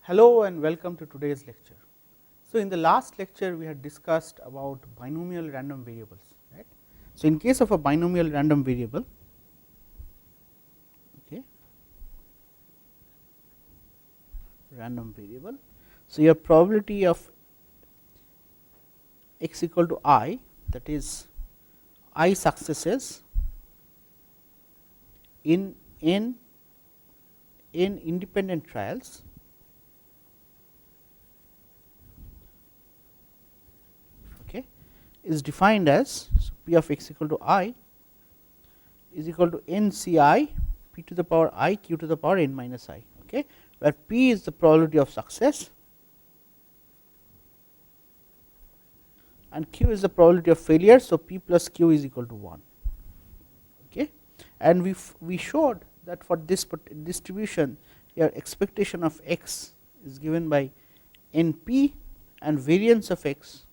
Hello and welcome to today's lecture. So, in the last lecture we had discussed about binomial random variables, right. So, in case of a binomial random variable, okay, random variable. So, your probability of x equal to I, that is I successes in n independent trials is defined as, so p of x equal to I is equal to n c I p to the power I q to the power n minus I, okay, where p is the probability of success and q is the probability of failure. So, p plus q is equal to 1, okay. And we showed that for this distribution your expectation of x is given by n p and variance of x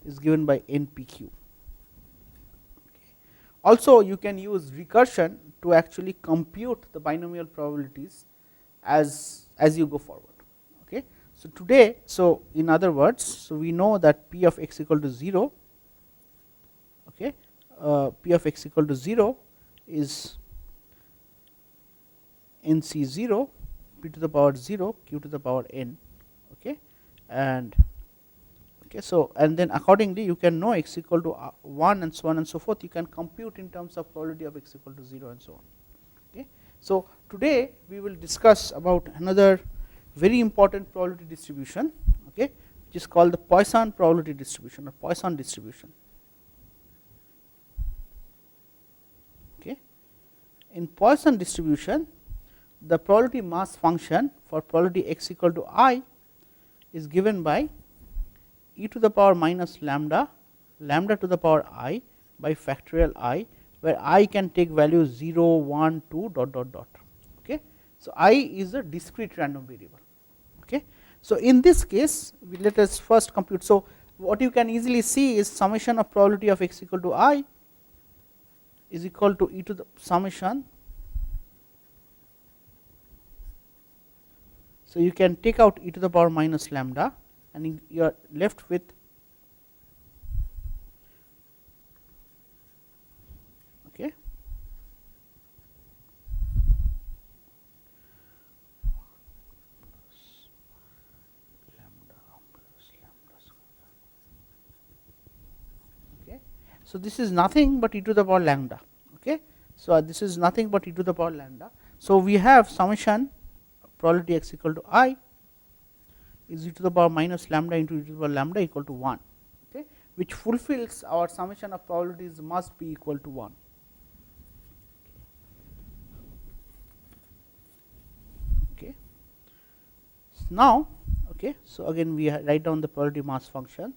is given by NPQ. Also, you can use recursion to actually compute the binomial probabilities as you go forward. Okay. So, today, so in other words, so we know that p of x equal to 0, okay, p of x equal to 0 is nc 0 p to the power 0 q to the power n, okay, and okay. So, and then accordingly you can know x equal to 1 and so on and so forth, you can compute in terms of probability of x equal to 0 and so on. Okay. So, today we will discuss about another very important probability distribution, okay, which is called the Poisson probability distribution or Poisson distribution. Okay. In Poisson distribution, the probability mass function for probability x equal to I is given by e to the power minus lambda, lambda to the power I by factorial I, where I can take values 0, 1, 2 dot dot dot. Okay. So, I is a discrete random variable. Okay. So, in this case let us first compute. So, what you can easily see is summation of probability of x equal to I is equal to e to the summation. So, you can take out e to the power minus lambda and you are left with okay, okay. So, this is nothing but e to the power lambda. Okay. So, this is nothing but e to the power lambda. So, we have summation probability x equal to I is e to the power minus lambda into e to the power lambda equal to 1, okay, which fulfills our summation of probabilities must be equal to 1. Okay. Now, okay, so again we write down the probability mass function.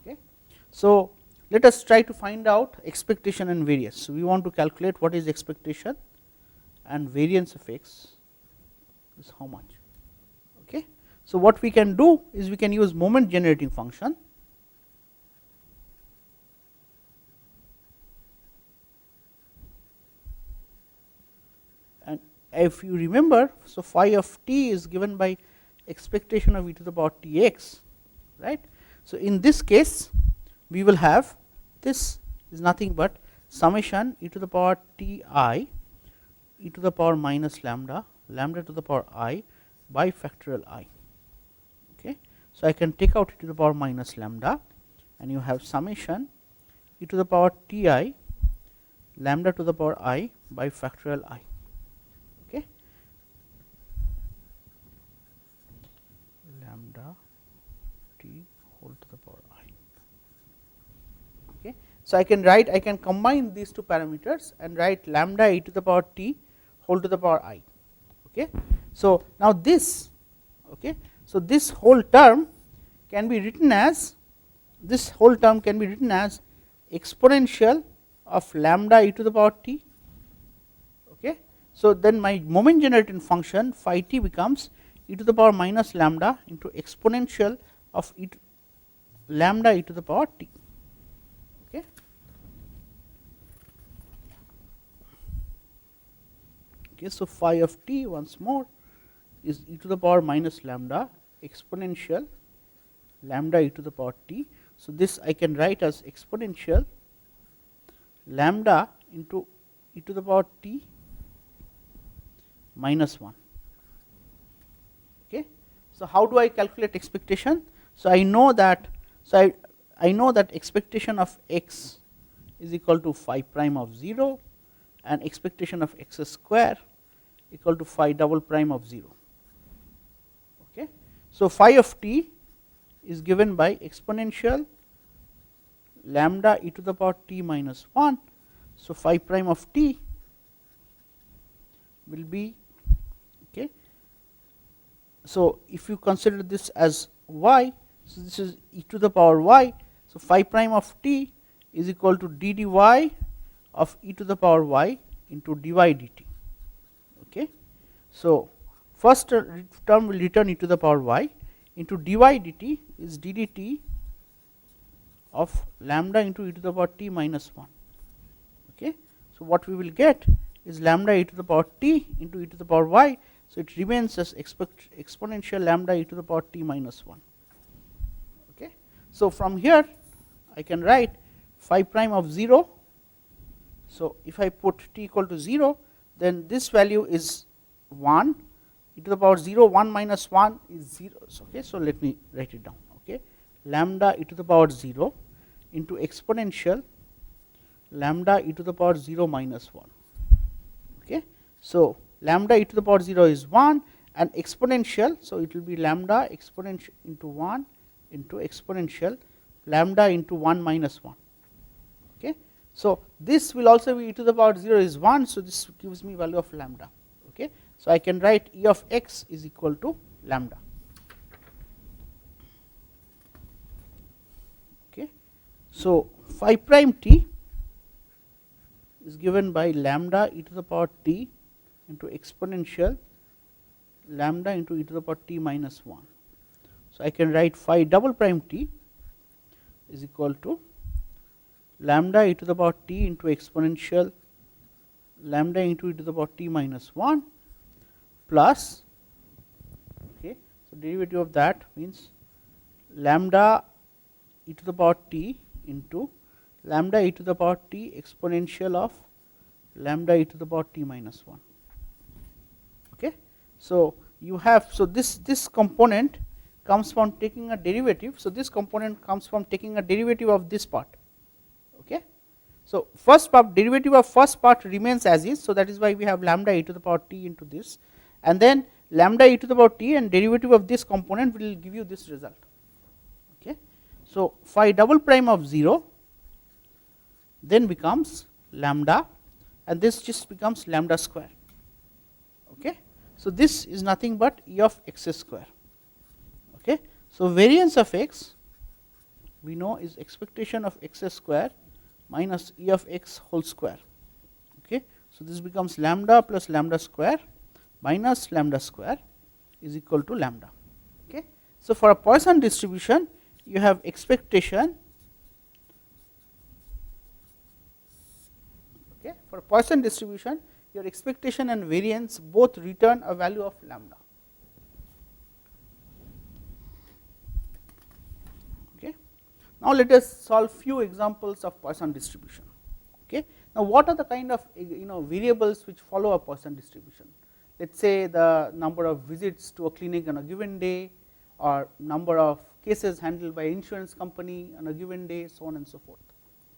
Okay. So, let us try to find out expectation and variance. So, we want to calculate what is expectation and variance of x is how much. Okay. So, what we can do is we can use moment generating function, and if you remember, so phi of t is given by expectation of e to the power t x, right. So, in this case we will have this is nothing but summation e to the power t I e to the power minus lambda, lambda to the power I by factorial I. Okay. So, I can take out e to the power minus lambda and you have summation e to the power t I lambda to the power I by factorial I. Okay. Lambda t whole to the power I. Okay. So, I can combine these two parameters and write lambda e to the power t whole to the power I. Okay. So, now this, okay, so this whole term can be written as exponential of lambda e to the power t. Okay. So, then my moment generating function phi t becomes e to the power minus lambda into exponential of lambda e to the power t. Okay. Okay, so phi of t once more is e to the power minus lambda exponential lambda e to the power t. So, this I can write as exponential lambda into e to the power t minus 1. Okay. So, how do I calculate expectation? So, I know that expectation of x is equal to phi prime of 0 and expectation of x square equal to phi double prime of 0. Okay. So, phi of t is given by exponential lambda e to the power t minus 1. So, phi prime of t will be, okay. So, if you consider this as y, so this is e to the power y. So, phi prime of t is equal to d dy of e to the power y into dy dt. Okay. So, first term will return e to the power y into dy dt is d dt of lambda into e to the power t minus 1. Okay. So, what we will get is lambda e to the power t into e to the power y. So, it remains as exponential lambda e to the power t minus 1. Okay. So, from here I can write phi prime of 0. So, if I put t equal to 0, then this value is 1, e to the power 0, 1 minus 1 is 0. Okay. So, let me write it down. Okay. Lambda e to the power 0 into exponential lambda e to the power 0 minus 1. Okay. So, lambda e to the power 0 is 1 and exponential. So, it will be lambda exponential into 1 into exponential lambda into 1 minus 1. Okay. So, this will also be e to the power 0 is 1. So, this gives me value of lambda. Okay. So, I can write E of x is equal to lambda. Okay. So, phi prime t is given by lambda e to the power t into exponential lambda into e to the power t minus 1. So, I can write phi double prime t is equal to lambda e to the power t into exponential lambda into e to the power t minus 1 plus, okay. So, derivative of that means lambda e to the power t into lambda e to the power t exponential of lambda e to the power t minus 1. Okay. So, you have, so this component comes from taking a derivative. So, this component comes from taking a derivative of this part. Okay. So, first part derivative of first part remains as is. So, that is why we have lambda e to the power t into this, and then lambda e to the power t and derivative of this component will give you this result. Okay. So, phi double prime of 0 then becomes lambda and this just becomes lambda square. Okay. So, this is nothing but E of x square. Okay. So, variance of x we know is expectation of x square minus E of x whole square. Okay. So, this becomes lambda plus lambda square minus lambda square is equal to lambda. Okay. So, for a Poisson distribution you have expectation. Okay. For a Poisson distribution your expectation and variance both return a value of lambda. Okay. Now, let us solve few examples of Poisson distribution. Okay. Now, what are the kind of variables which follow a Poisson distribution? Let us say the number of visits to a clinic on a given day, or number of cases handled by insurance company on a given day, so on and so forth.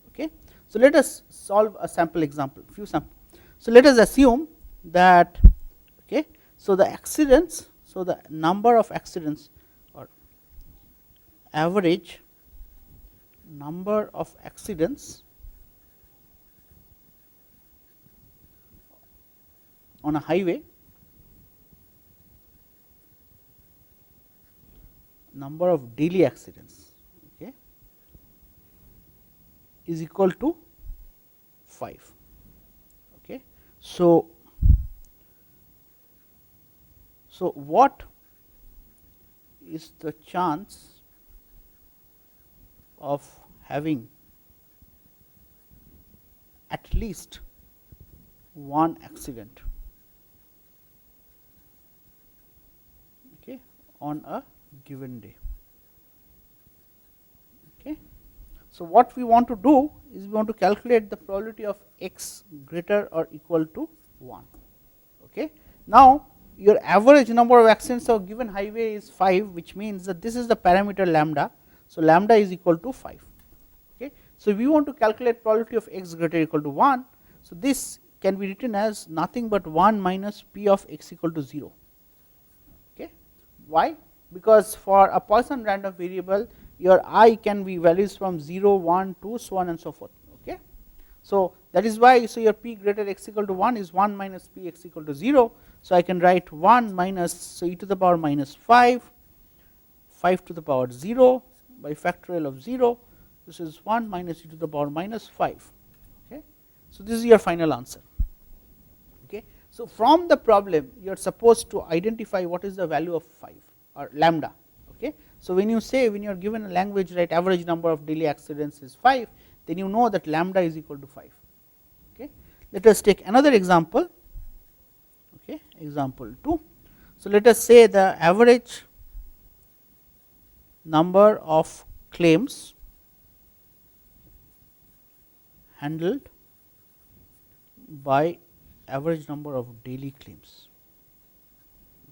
Okay. So, let us solve a sample example, few sample. So, let us assume that, okay, so the accidents, so the number of accidents or average number of accidents on a highway, number of daily accidents, okay, is equal to 5. Okay. So, what is the chance of having at least one accident on a given day. Okay. So, what we want to do is we want to calculate the probability of x greater or equal to 1. Okay. Now, your average number of accidents of given highway is 5, which means that this is the parameter lambda. So, lambda is equal to 5. Okay. So, we want to calculate probability of x greater or equal to 1. So, this can be written as nothing but 1 minus p of x equal to 0. Okay. Why? Because for a Poisson random variable, your I can be values from 0, 1, 2, so on and so forth. Okay. So, that is why, so your p greater x equal to 1 is 1 minus p x equal to 0. So, I can write 1 minus, so e to the power minus 5, 5 to the power 0 by factorial of 0. This is 1 minus e to the power minus 5. Okay. So, this is your final answer. Okay. So, from the problem you are supposed to identify what is the value of 5 or lambda. Okay. So, when you say, when you are given a language, right, average number of daily accidents is 5, then you know that lambda is equal to 5. Okay. Let us take another example. Okay. Example 2. So, let us say the average number of claims handled by average number of daily claims,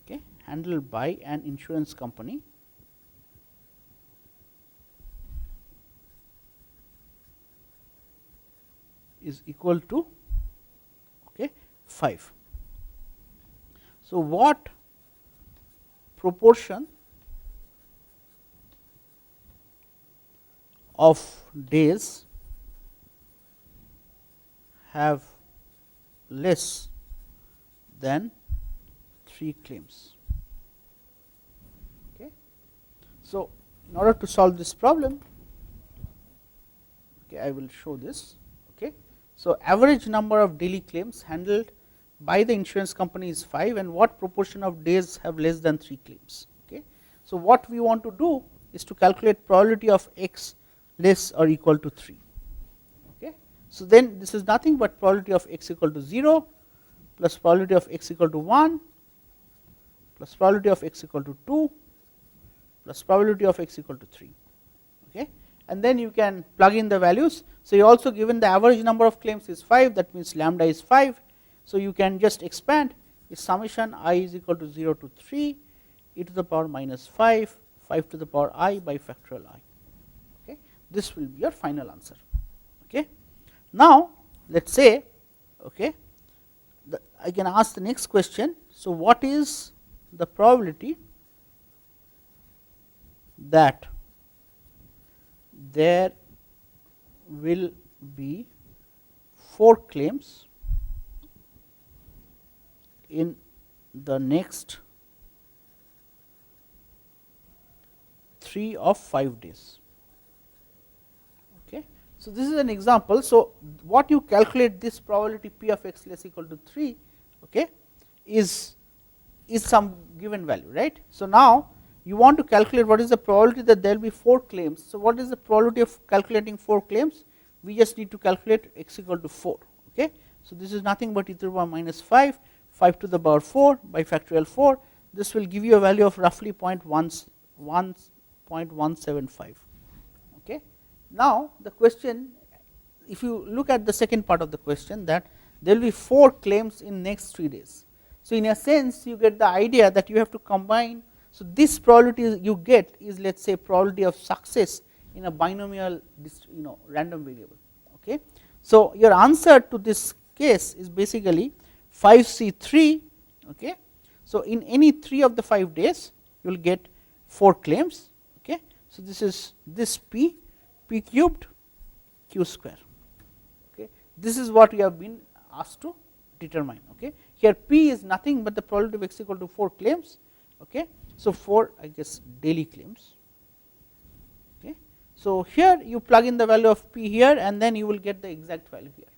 okay, handled by an insurance company is equal to, okay, 5. So, what proportion of days have less than 3 claims? Okay. So, in order to solve this problem, okay, I will show this. Okay. So, average number of daily claims handled by the insurance company is 5, and what proportion of days have less than 3 claims. Okay. So, what we want to do is to calculate probability of x less or equal to 3. Okay. So, then this is nothing but probability of x equal to 0 plus probability of x equal to 1 plus probability of x equal to 2 plus probability of x equal to 3. Okay. And then you can plug in the values. So, you also given the average number of claims is 5, that means lambda is 5. So, you can just expand is summation I is equal to 0 to 3 e to the power minus 5, 5 to the power I by factorial I. Okay. This will be your final answer. Okay. Now, let us say, okay, I can ask the next question. So, what is the probability that there will be 4 claims in the next 3 of 5 days? Okay. So, this is an example. So, what you calculate this probability p of x less equal to 3, okay, is some given value, right. So, now you want to calculate what is the probability that there will be 4 claims. So, what is the probability of calculating 4 claims? We just need to calculate x equal to 4. Okay. So, this is nothing but e to the power minus 5, 5 to the power 4 by factorial 4. This will give you a value of roughly 0.175. Okay. Now, the question, if you look at the second part of the question, that there will be 4 claims in next 3 days. So, in a sense you get the idea that you have to combine. So, this probability you get is, let us say, probability of success in a binomial random variable. Okay. So, your answer to this case is basically 5C3. Okay. So, in any 3 of the 5 days you will get 4 claims. Okay. So, this is this p cubed q square. Okay. This is what we have been asked to determine. Okay. Here p is nothing but the probability of x equal to 4 claims. Okay. So, 4 I guess daily claims. Okay. So, here you plug in the value of p here, and then you will get the exact value here.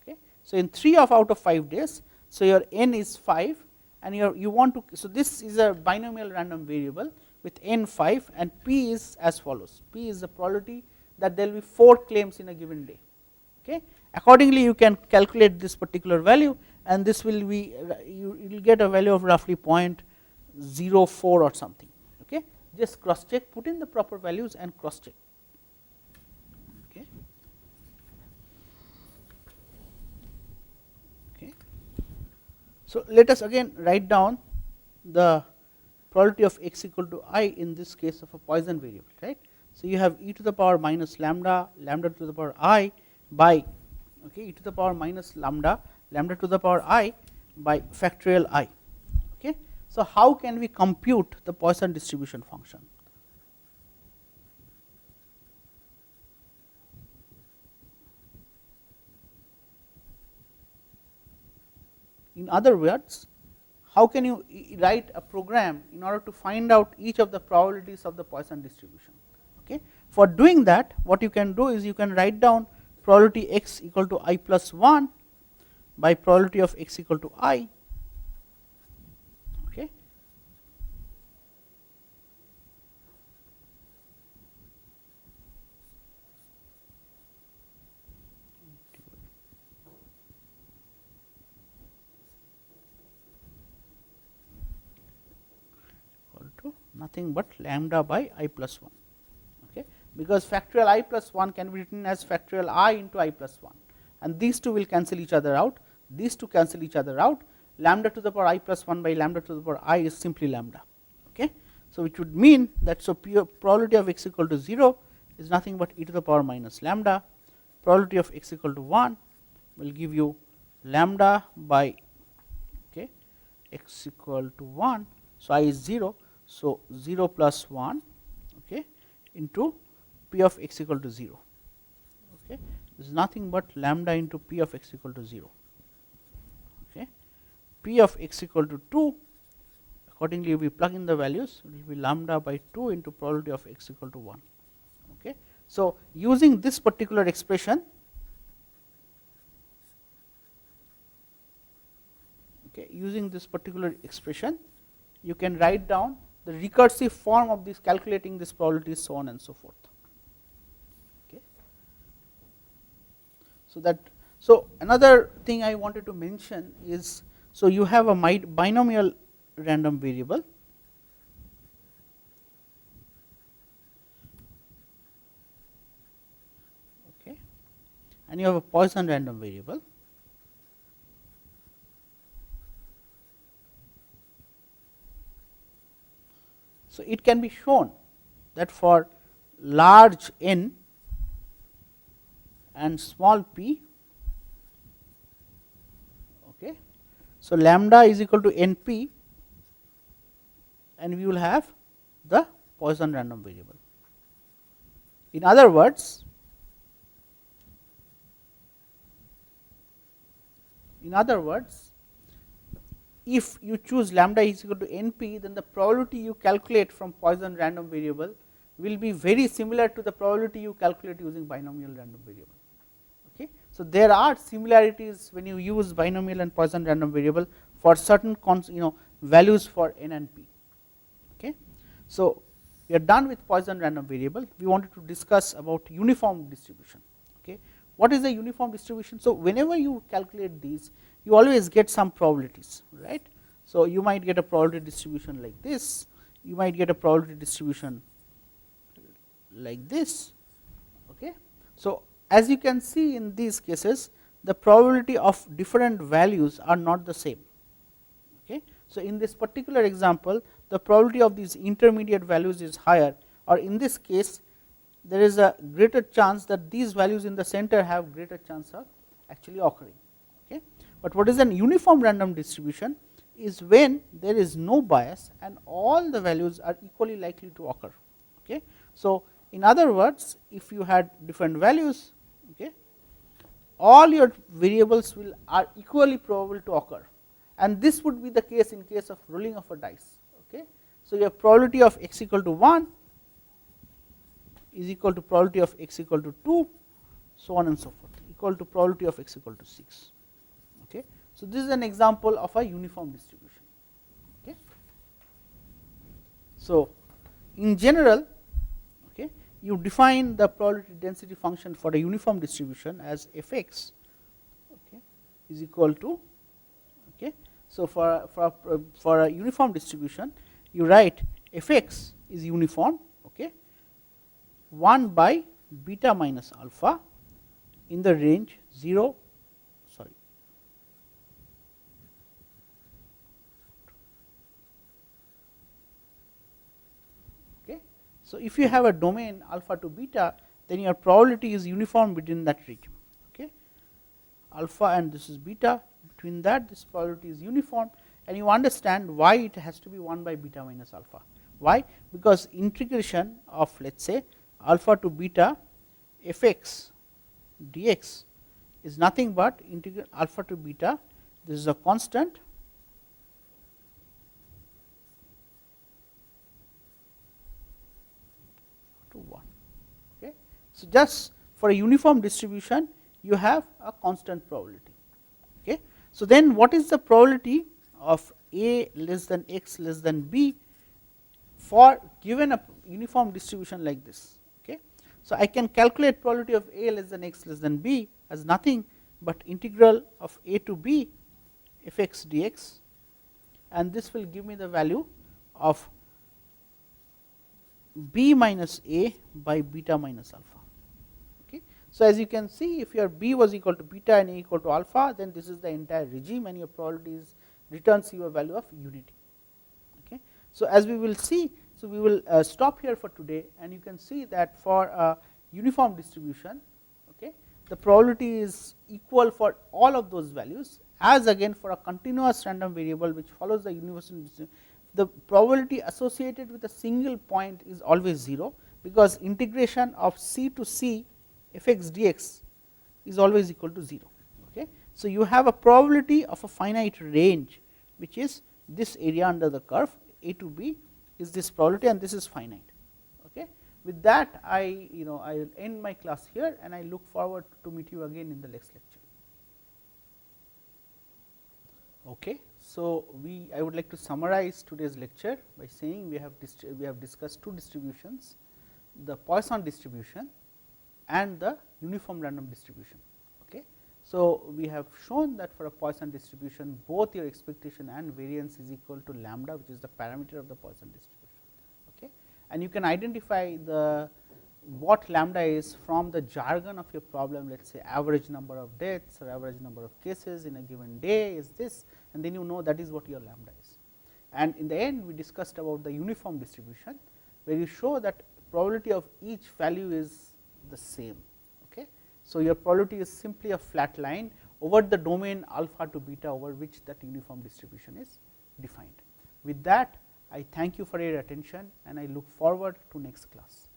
Okay. So, in 3 of out of 5 days, so your n is 5, and you want to, so this is a binomial random variable with n 5, and p is as follows. P is the probability that there will be 4 claims in a given day. Okay. Accordingly, you can calculate this particular value, and this will be, you will get a value of roughly 0.04 or something. just cross check, put in the proper values and cross check. Okay. Okay. So, let us again write down the probability of x equal to I in this case of a Poisson variable, right. So, you have e to the power minus lambda, lambda to the power I by e to the power minus lambda, lambda to the power I by factorial I. Okay. So, how can we compute the Poisson distribution function? In other words, how can you write a program in order to find out each of the probabilities of the Poisson distribution? Okay. For doing that, what you can do is you can write down probability x equal to I plus 1 by probability of x equal to I. Okay. Equal to nothing but lambda by I plus 1. Okay. Because factorial I plus 1 can be written as factorial I into I plus 1, and these two will cancel each other out, these two cancel each other out, lambda to the power I plus 1 by lambda to the power I is simply lambda. Okay. So, which would mean that, so probability of x equal to 0 is nothing but e to the power minus lambda, probability of x equal to 1 will give you lambda by x equal to 1. So, I is 0. So, 0 plus 1 into p of x equal to 0. Okay. This is nothing but lambda into p of x equal to 0. Okay. P of x equal to 2, accordingly we plug in the values, it will be lambda by 2 into probability of x equal to 1. Okay. So, using this particular expression, you can write down the recursive form of this, calculating this probability, so on and so forth. Okay. So, another thing I wanted to mention is, so you have a binomial random variable, okay, and you have a Poisson random variable. So, it can be shown that for large n and small p, okay, so lambda is equal to np, and we will have the Poisson random variable. In other words, if you choose lambda is equal to np, then the probability you calculate from Poisson random variable will be very similar to the probability you calculate using binomial random variable. Okay. So, there are similarities when you use binomial and Poisson random variable for certain values for n and p. Okay. So, we are done with Poisson random variable. We wanted to discuss about uniform distribution. Okay. What is a uniform distribution? So, whenever you calculate these, you always get some probabilities, right. So, you might get a probability distribution like this, you might get a probability distribution like this. Okay. So, as you can see in these cases, the probability of different values are not the same. Okay. So, in this particular example, the probability of these intermediate values is higher, or in this case there is a greater chance that these values in the center have greater chance of actually occurring. Okay. But what is an uniform random distribution is when there is no bias and all the values are equally likely to occur. Okay. So, in other words, if you had different values, okay, all your variables are equally probable to occur, and this would be the case in case of rolling of a dice. Okay. So, your probability of x equal to 1 is equal to probability of x equal to 2, so on and so forth, equal to probability of x equal to 6. Okay. So, this is an example of a uniform distribution. Okay. So, in general, okay, you define the probability density function for a uniform distribution as f(x), okay, is equal to, okay. So, for a uniform distribution, you write f(x) is uniform, okay, 1 by beta minus alpha in the range 0, sorry, okay. So, if you have a domain alpha to beta, then your probability is uniform between that region, okay, alpha and this is beta, between that this probability is uniform, and you understand why it has to be 1 by beta minus alpha. Why? Because integration of, let us say, alpha to beta f x dx is nothing but integral alpha to beta, this is a constant to 1. Okay. So, just for a uniform distribution you have a constant probability. Okay. So, then what is the probability of a less than x less than b for given a uniform distribution like this? Okay. So, I can calculate probability of a less than x less than b as nothing but integral of a to b f x dx, and this will give me the value of b minus a by beta minus alpha. Okay. So, as you can see, if your b was equal to beta and a equal to alpha, then this is the entire regime and your probability returns you a value of unity. Okay. So, as we will see, so we will stop here for today, and you can see that for a uniform distribution, okay, the probability is equal for all of those values, as again for a continuous random variable which follows the universal distribution, the probability associated with a single point is always 0, because integration of c to c f x dx is always equal to 0. Okay. So, you have a probability of a finite range, which is this area under the curve a to b is this probability, and this is finite. Okay. With that, I will end my class here, and I look forward to meet you again in the next lecture. Okay. So, I would like to summarize today's lecture by saying we have discussed two distributions, the Poisson distribution and the uniform random distribution. Okay. So, we have shown that for a Poisson distribution, both your expectation and variance is equal to lambda, which is the parameter of the Poisson distribution. Okay. And you can identify what lambda is from the jargon of your problem, let us say average number of deaths or average number of cases in a given day is this, and then you know that is what your lambda is. And in the end, we discussed about the uniform distribution, where you show that probability of each value is the same. Okay. So, your probability is simply a flat line over the domain alpha to beta over which that uniform distribution is defined. With that, I thank you for your attention, and I look forward to next class.